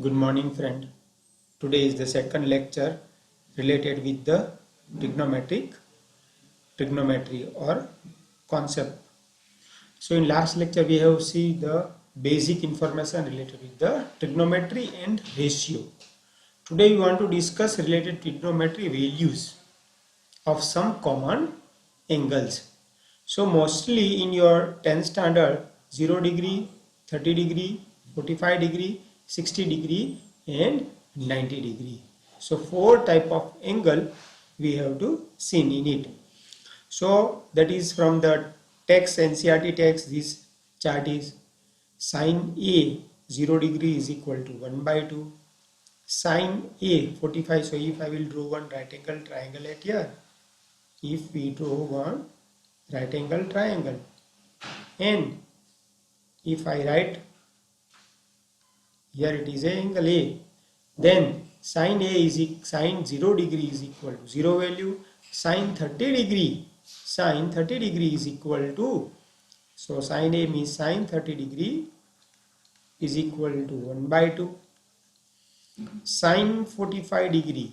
Good morning, friend. Today is the second lecture related with the trigonometry or concept. So in last lecture we have seen the basic information related with the trigonometry and ratio. Today we want to discuss related trigonometry values of some common angles. So mostly in your 10th standard 0 degree, 30 degree, 45 degree, 60 degree and 90 degree. So four type of angle we have to see in it. So that is from the text, Ncert text. This chart is sin A 0 degree is equal to 1 by 2. Sin A 45. So if I will draw one right angle triangle at here, if we draw one right angle triangle, and if I write here it is a angle A, then sin A is sin 0 degree is equal to 0 value, sin 30 degree is equal to, so sin A means sin 30 degree is equal to 1 by 2. Sin 45 degree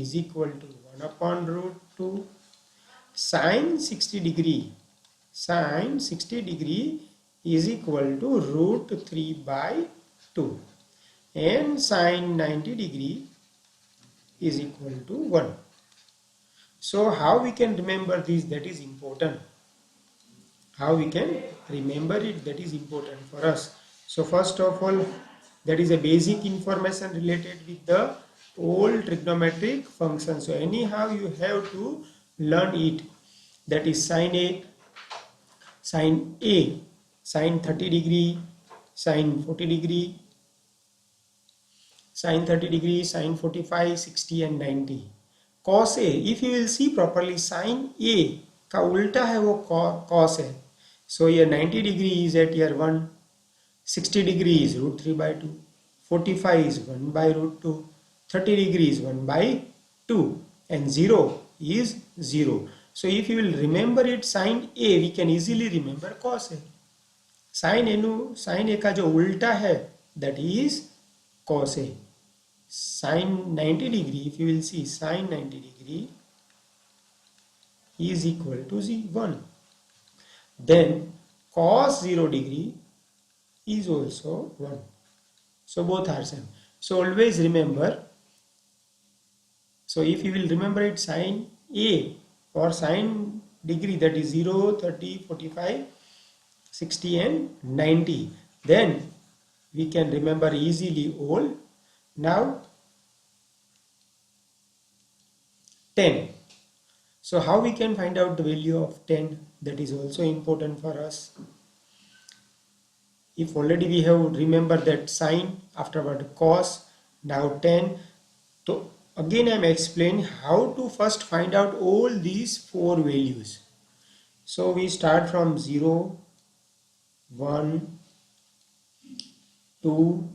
is equal to 1 upon root 2. Sin 60 degree is equal to root 3 by 2, and sin 90 degree is equal to 1. So how we can remember this? That is important. How we can remember it? That is important for us. So first of all, that is a basic information related with the all trigonometric functions. So anyhow you have to learn it. That is sin A, sin 30 degree, sin 40 degree, sin 30 degree, sin 45, 60 and 90. Cos A, if you will see properly, sin A का उल्टा है वो cos है. So here 90 degree is at here 1, 60 degree is root 3 by 2, 45 is 1 by root 2, 30 degree is 1 by 2 and 0 is 0. So if you will remember it, sin A, we can easily remember cos A. Sin A का जो उल्टा है, that is cos A. Sin 90 degree, if you will see, sin 90 degree is equal to 1. Then cos 0 degree is also 1. So both are same. So always remember. So if you will remember it, sin A or sin degree, that is 0, 30, 45, 60 and 90, then we can remember easily all. Now 10. So how we can find out the value of 10? That is also important for us. If already we have remembered that sin, afterward cos, now 10. So again I am explaining how to first find out all these four values. So we start from 0, 1, 2,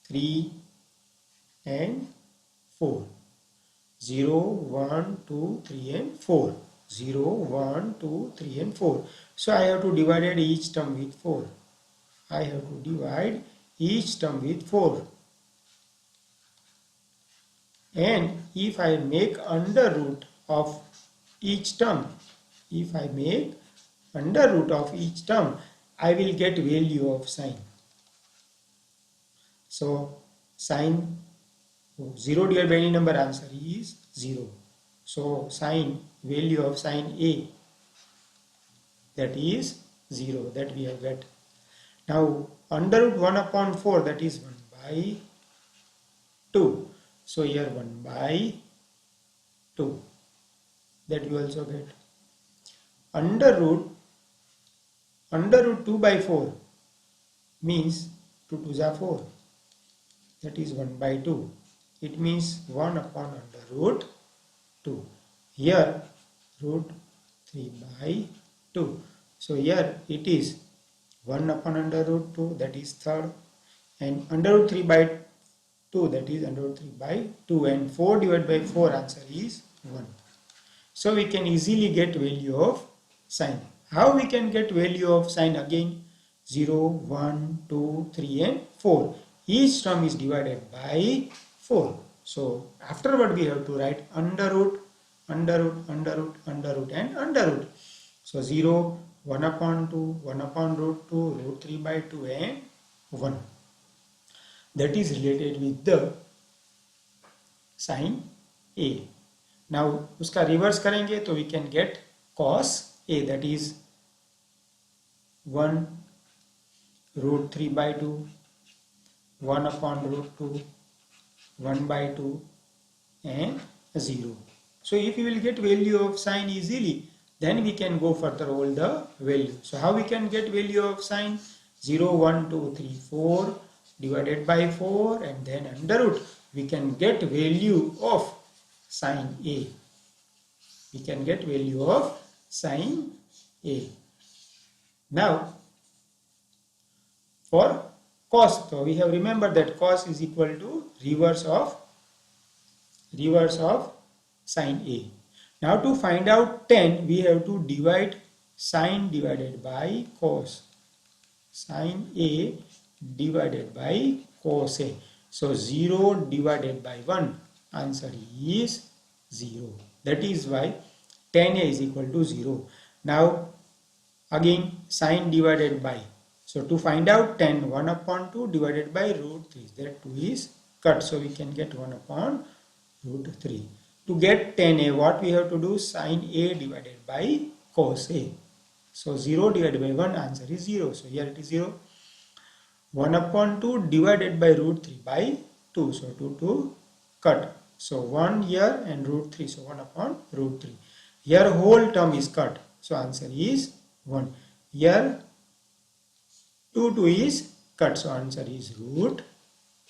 3 and 4. 0, 1, 2, 3 and 4. 0, 1, 2, 3 and 4. So I have to divide each term with 4. I have to divide each term with 4. And if I make under root of each term, I will get value of sin. So sin 0 divided by any number, answer is 0. So sin value of sin A, that is 0, that we have got. Now under root 1 upon 4, that is 1 by 2. So here 1 by 2, that we also get. Under root 2 by 4 means 2 2s are 4, that is 1 by 2. It means 1 upon under root 2. Here root 3 by 2. So here it is 1 upon under root 2, that is third, and under root 3 by 2, that is under root 3 by 2, and 4 divided by 4, answer is 1. So we can easily get value of sin. How we can get value of sin? Again, 0, 1, 2, 3 and 4. Each term is divided by 4. So afterward we have to write under root, under root, under root, under root and under root. So 0, 1 upon 2, 1 upon root 2, root 3 by 2 and 1. That is related with the sin A. Now उसका reverse करेंगे तो we can get cos A, that is 1 root 3 by 2, 1 upon root 2, 1 by 2 and 0. So if we will get value of sine easily, then we can go further all the value. So how we can get value of sine? 0, 1, 2, 3, 4 divided by 4 and then under root. We can get value of sine A. We can get value of sine A. Now for cos, so we have remembered that cos is equal to reverse of sine A. Now to find out tan, we have to divide sine divided by cos. Sine A divided by cos A. So 0 divided by 1, answer is 0. That is why tan A is equal to 0. Now again sine divided by. So to find out tan, 1 upon 2 divided by root 3. That 2 is cut. So we can get 1 upon root 3. To get tan A, what we have to do? Sine A divided by cos A. So 0 divided by 1, answer is 0. So here it is 0. 1 upon 2 divided by root 3 by 2. So 2 cut. So 1 here and root 3. So 1 upon root 3. Here whole term is cut. So answer is 1. Here 2 is cut. So answer is root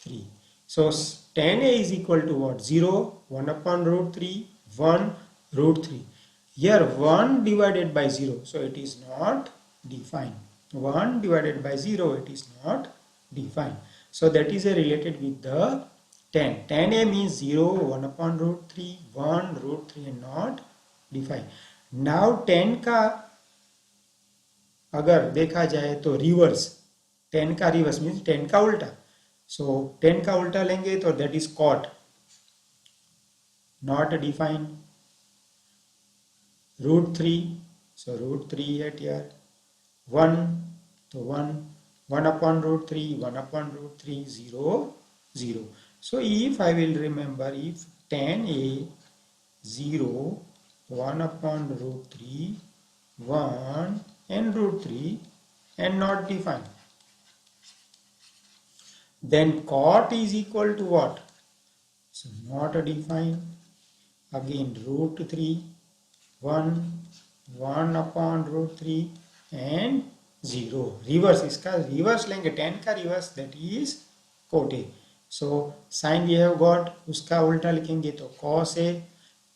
3. So tan A is equal to what? 0, 1 upon root 3, 1, root 3. Here 1 divided by 0. So it is not defined. 1 divided by 0, it is not defined. So that is related with the tan. Tan A means 0, 1 upon root 3, 1, root 3 and not defined. Now tan का अगर देखा जाए तो reverse, tan का reverse means tan का उल्टा. So tan का उल्टा लेंगे तो that is cot, not defined. Root 3, so root 3 at here. 1, so 1 upon root 3, 1 upon root 3, 0, 0. So if I will remember, if tan A 0, 1 upon root 3, 1 and root 3 and not defined, then cot is equal to what? So not defined. Again root 3, 1 upon root 3 and 0. Reverse, इसका reverse लेंगे, tan का reverse, that is cot A. So sin we have got, उसका उल्टा लिखेंगे तो cos A.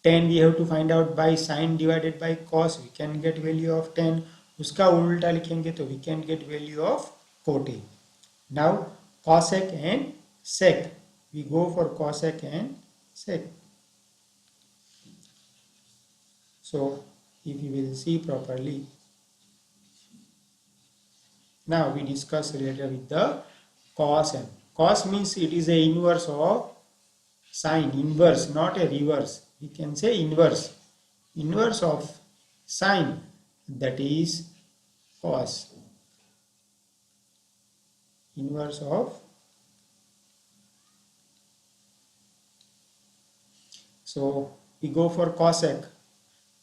Tan we have to find out by sin divided by cos. We can get value of tan. उसका उल्टा लिखेंगे तो we can get value of cot A. Now cosec and sec. We go for cosec and sec. So if you will see properly, now we discuss related with the cos m. Cos means it is a inverse of sine, inverse, not a reverse. We can say inverse. Inverse of sine, that is cos. Inverse of. So we go for cosec.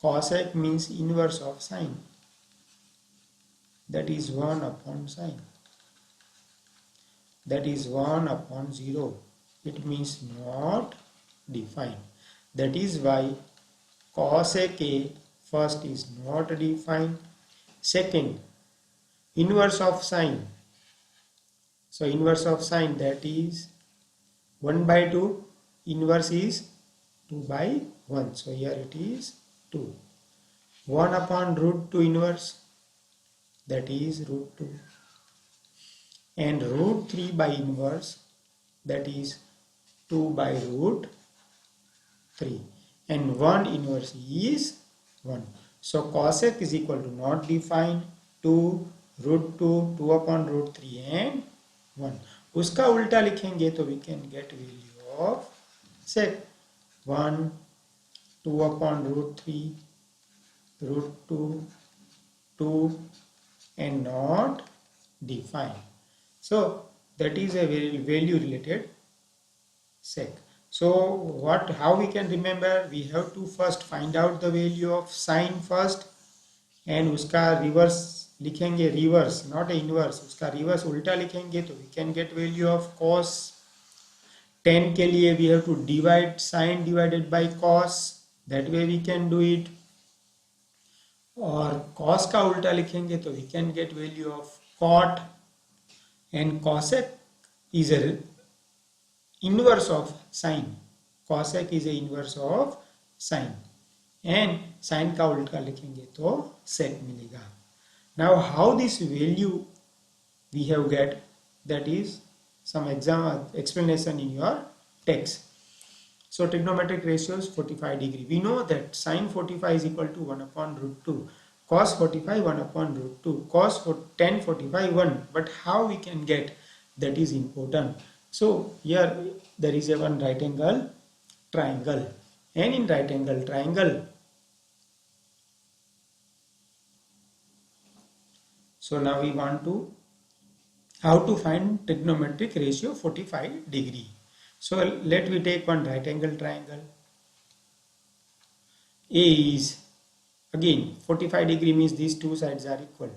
Cosec means inverse of sine. That is 1 upon sine. That is 1 upon 0. It means not defined. That is why cosec A first is not defined. Second, inverse of sine. So inverse of sine, that is 1 by 2. Inverse is 2 by 1. So here it is 2. 1 upon root 2 inverse, that is root 2. And root 3 by inverse, that is 2 by root 3. And 1 inverse is 1. So cosec is equal to not defined, 2 root 2, 2 upon root 3 and 1. उसका उल्टा लिखेंगे तो we can get value of sec 1, 2 upon root 3, root 2, 2 and not defined. So that is a value related sec. So how we can remember? We have to first find out the value of sine first and उसका reverse लिखेंगे, reverse not inverse, उसका reverse उल्टा लिखेंगे तो we can get value of cos. tan के लिए we have to divide sine divided by cos, that way we can do it. और cos का उल्टा लिखेंगे तो we can get value of cot, and cosec is a inverse of sine. Cosec is a inverse of sine, and sine का उल्टा लिखेंगे तो sec मिलेगा. Now how this value we have get, that is some exam explanation in your text. So trigonometric ratios 45 degree. We know that sine 45 is equal to 1 upon root 2. Cos 45 1 upon root 2. Cos tan 45 1. But how we can get, that is important. So here there is a one right angle triangle, and in right angle triangle, so now we want to how to find trigonometric ratio 45 degree. So let me take one right angle triangle. A is again 45 degree means these two sides are equal,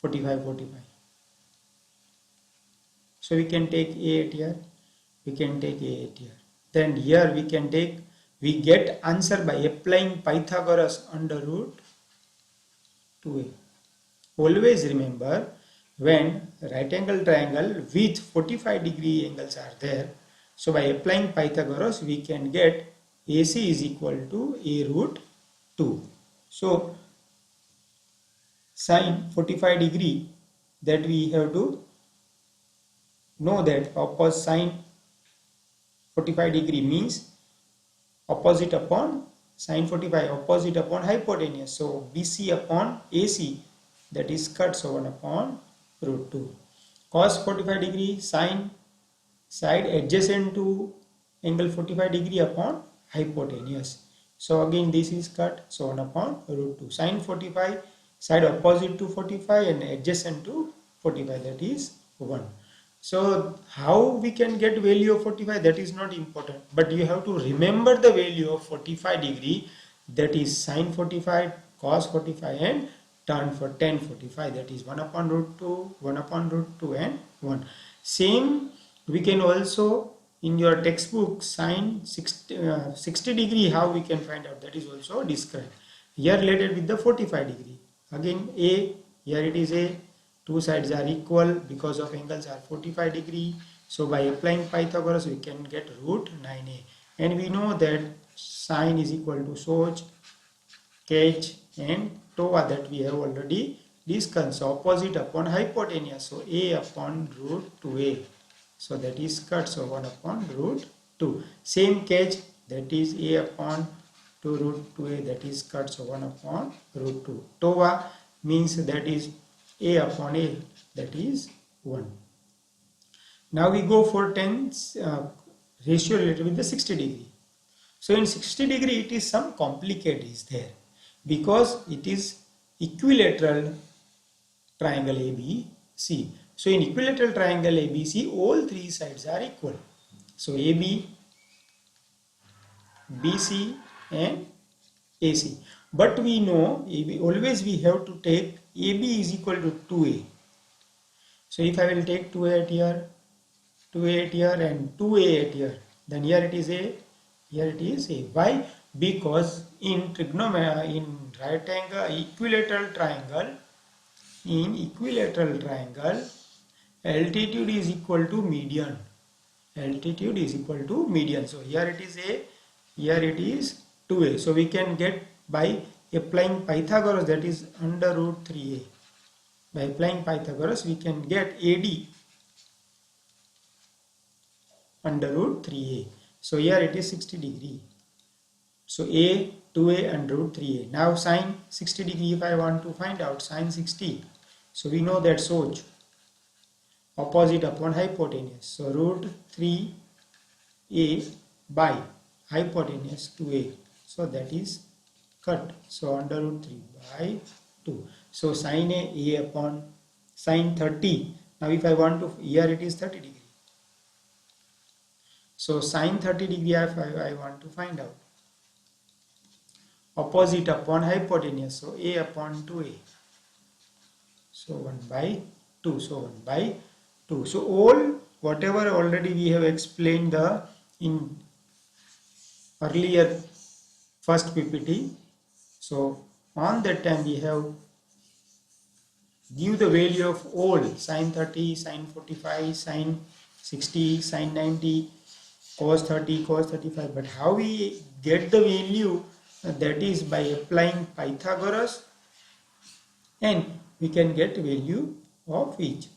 45 45. So we can take A at here, we can take A at here. Then here we get answer by applying Pythagoras under root 2A. Always remember, when right angle triangle with 45 degree angles are there, so by applying Pythagoras we can get AC is equal to A root 2. So sine 45 degree, that we have to know that opposite sine 45 degree means opposite upon sine 45, opposite upon hypotenuse. So BC upon AC, that is cut, so 1 upon root 2. Cos 45 degree, sine side adjacent to angle 45 degree upon hypotenuse. So again this is cut, so 1 upon root 2. Sine 45, side opposite to 45 and adjacent to 45, that is 1. So how we can get value of 45, that is not important, but you have to remember the value of 45 degree, that is sine 45, cos 45 and tan 45, that is 1 upon root 2, 1 upon root 2 and 1. Same we can also in your textbook sine 60 degree, how we can find out, that is also described. Here related with the 45 degree. Again A, here it is A, two sides are equal because of angles are 45 degree. So by applying Pythagoras we can get root 9A, and we know that sine is equal to soch, kh and tova, that we have already discussed. So opposite upon hypotenuse, so A upon root 2A, so that is cut, so 1 upon root 2. Same kh, that is A upon 2 root 2A, that is cut, so 1 upon root 2. Tova means that is A upon A, that is 1. Now we go for tens ratio related with the 60 degree. So in 60 degree it is some complicated is there, because it is equilateral triangle ABC. So in equilateral triangle ABC, all three sides are equal. So AB, BC and AC. But we know always we have to take AB is equal to 2A. So if I will take 2A at here, 2A at here and 2A at here, then here it is A, here it is A. Why? Because in trigonometry, in right angle equilateral triangle, altitude is equal to median. Altitude is equal to median. So here it is A, here it is 2A. So we can get by applying Pythagoras, that is under root 3A. By applying Pythagoras we can get AD under root 3A. So here it is 60 degree. So A 2a and root 3a. Now sine 60 degree, if I want to find out sine 60, so we know that SOH, opposite upon hypotenuse. So root 3a by hypotenuse 2a. So that is cut. So under root 3 by 2. So sine a upon sine 30. Now if I want to, here it is 30 degree. So sine 30 degree if I want to find out. Opposite upon hypotenuse. So a upon 2a. So 1 by 2. So 1 by 2. So all whatever already we have explained in earlier first PPT. So on that time we have give the value of all sine 30, sine 45, sine 60, sine 90, cos 30, cos 35. But how we get the value? That is by applying Pythagoras, and we can get value of each.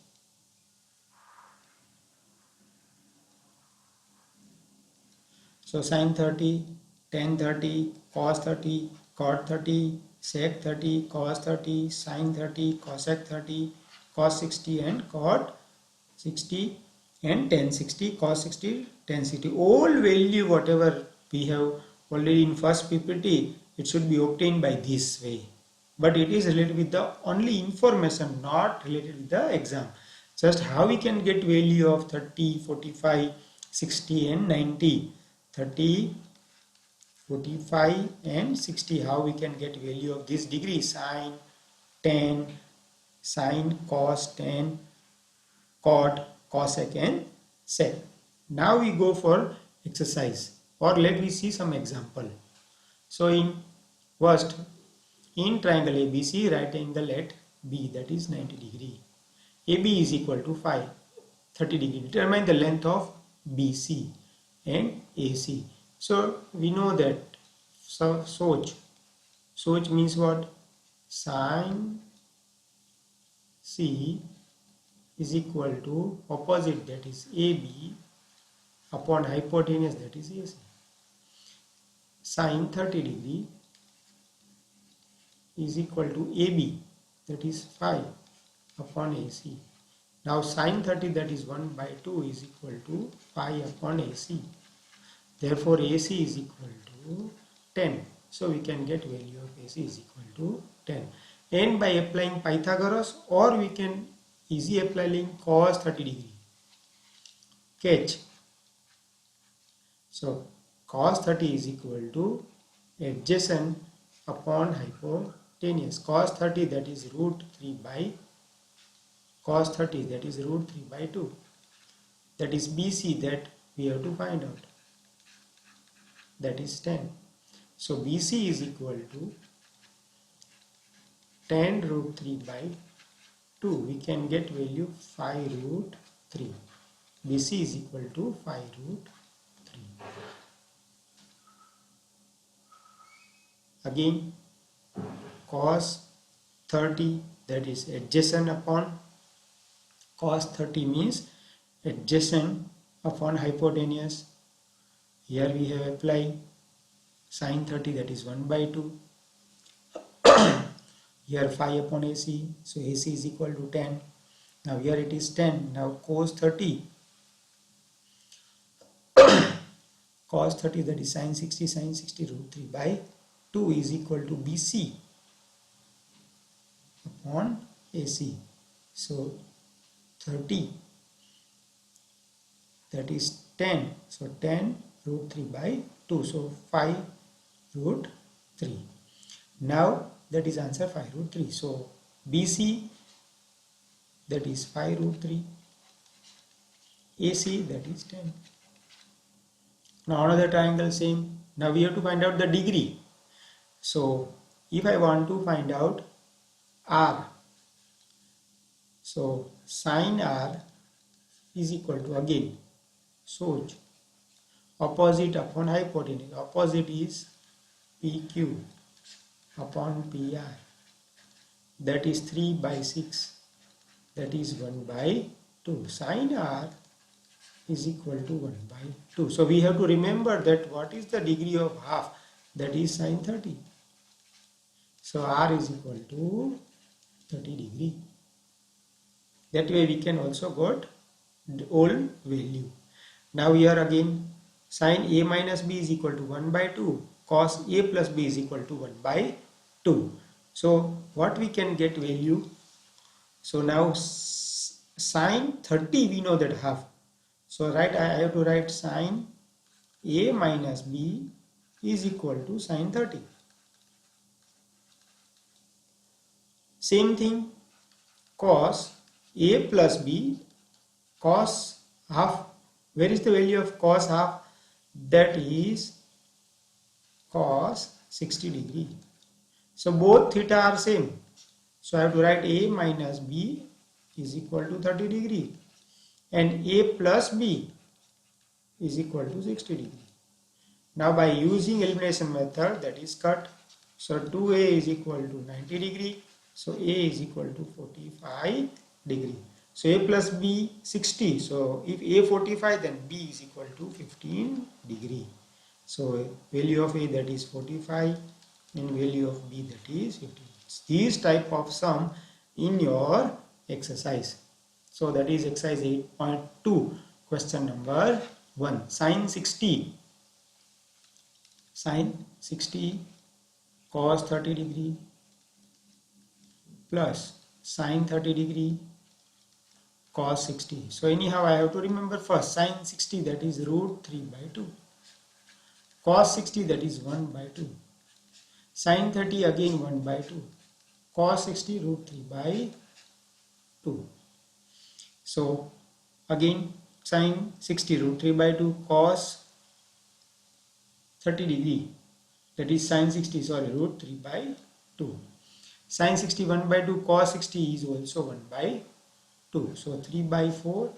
So sine 30, tan 30, cos 30, cot 30, sec 30, cos 30, sine 30, cosec 30, cos 60 and cot 60 and tan 60, cos 60, tan 60. All value whatever we have already in first PPT, it should be obtained by this way. But it is related with the only information, not related with the exam. Just how we can get value of 30, 45, 60 and 90. 30, 45 and 60. How we can get value of this degree? Sine, tan, sine, cos, tan, cot, cosec and sec. Now we go for exercise, or let me see some example. So in first, in triangle ABC, right angle at B, that is 90 degree. AB is equal to 30 degree. Determine the length of BC and AC. So we know that SOH means what? Sine C is equal to opposite, that is AB, upon hypotenuse, that is AC. Sine 30 degree is equal to AB, that is 5 upon AC. Now sine 30, that is 1 by 2, is equal to 5 upon AC. Therefore AC is equal to 10. So we can get value of AC is equal to 10. And by applying Pythagoras, or we can easily apply cos 30 degree. Catch. So cos 30 is equal to adjacent upon hypotenuse. Cos 30, that is root 3 by cos 30, that is root 3 by 2. That is BC that we have to find out. That is 10. So BC is equal to 10 root 3 by 2. We can get value 5 root 3. BC is equal to 5 root 3. Again, cos 30, that is adjacent upon cos 30 means adjacent upon hypotenuse. Here we have applied sine 30, that is 1 by 2. Here 5 upon AC, so AC is equal to 10. Now here it is 10. Now cos 30, cos 30, that is sine 60 root 3 by 2 is equal to BC upon AC. So 30, that is 10. So 10 root 3 by 2. So 5 root 3. Now that is answer 5 root 3. So BC, that is 5 root 3. AC, that is 10. Now another triangle same. Now we have to find out the degree. So if I want to find out R, so sine R is equal to, again, SOH, opposite upon hypotenuse. Opposite is PQ upon PI. That is 3 by 6. That is 1 by 2. Sine R is equal to 1 by 2. So we have to remember that what is the degree of half? that is sine 30. So R is equal to 30 degree. That way we can also got the old value. Now here again sine A minus B is equal to 1 by 2, cos A plus B is equal to 1 by 2. So what we can get value? So now sine 30 we know that half. So I have to write sine A minus B is equal to sine 30. Same thing, cos A plus B, cos half. Where is the value of cos half? That is cos 60 degree. So both theta are same. So I have to write A minus B is equal to 30 degree and A plus B is equal to 60 degree. Now by using elimination method, that is cut. So 2A is equal to 90 degree. So A is equal to 45 degree. So A plus B 60. So if A 45, then B is equal to 15 degree. So value of A, that is 45, and value of B, that is 15. These type of sum in your exercise. So that is exercise 8.2, question number 1. Sine 60 cos 30 degree plus sine 30 degree cos 60. So anyhow I have to remember first sine 60, that is root 3 by 2. Cos 60, that is 1 by 2. Sine 30 again 1 by 2. Cos 60 root 3 by 2. So again sine 60 root 3 by 2 cos 30 degree, that is sine 60 root 3 by 2. Sine 60 1 by 2, cos 60 is also 1 by 2. So 3 by 4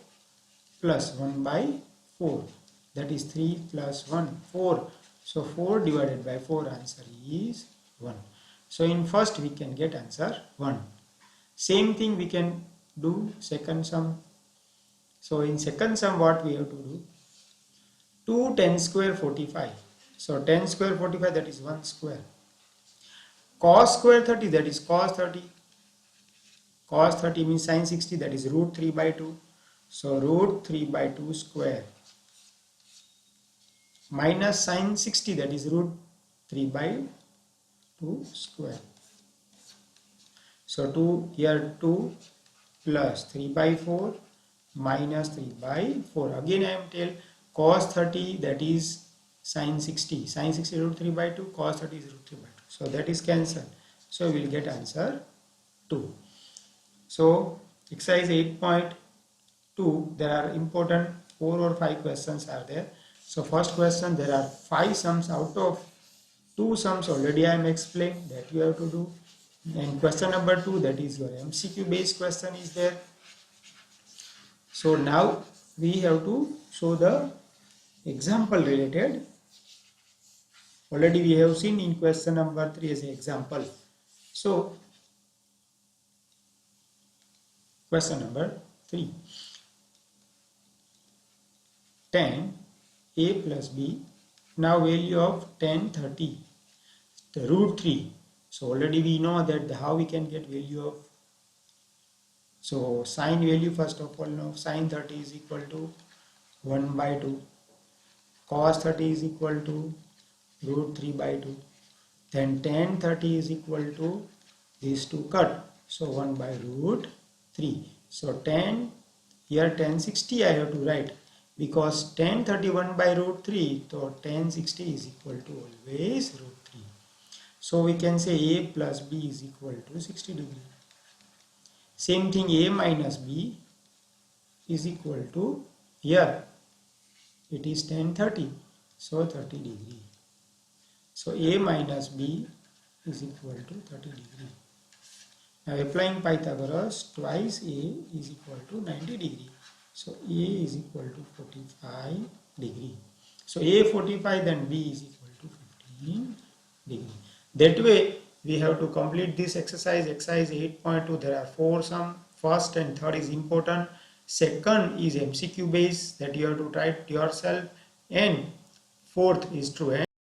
plus 1 by 4, that is 3 plus 1, 4. So 4 divided by 4, answer is 1. So in first we can get answer 1. Same thing we can do second sum. So in second sum what we have to do? 2 10 square 45. So 10 square 45, that is 1 square. Cos square 30, that is cos 30. Cos 30 means sine 60, that is root 3 by 2. So root 3 by 2 square minus sine 60, that is root 3 by 2 square. So 2 here 2 plus 3 by 4 minus 3 by 4. Again I am tell cos 30, that is sine 60. Sine 60 root 3 by 2, cos 30 is root 3 by 2. So that is cancelled. So we will get answer 2. So exercise 8.2, there are important 4 or 5 questions are there. So first question, there are 5 sums. Out of 2 sums already I am explained that you have to do. And question number 2, that is your MCQ based question is there. So now we have to show the example related. Already we have seen in question number 3 as an example. So question number 3. Tan A plus B. Now value of tan 30. The root 3. So already we know that how we can get value of. So sine value first of all, now sine 30 is equal to 1 by 2. Cos 30 is equal to root 3 by 2. Then tan 30 is equal to these two cut. So 1 by root 3. So tan, here tan 60 I have to write, because tan 31 by root 3, so tan 60 is equal to always root 3. So we can say A plus B is equal to 60 degree. Same thing, A minus B is equal to, here it is tan 30, so 30 degree. So A minus B is equal to 30 degree. Now applying Pythagoras, twice A is equal to 90 degree. So A is equal to 45 degree. So A 45, then B is equal to 15 degree. That way we have to complete this exercise. Exercise 8.2, there are 4 sum. First and third is important. Second is MCQ based, that you have to write yourself. And fourth is true.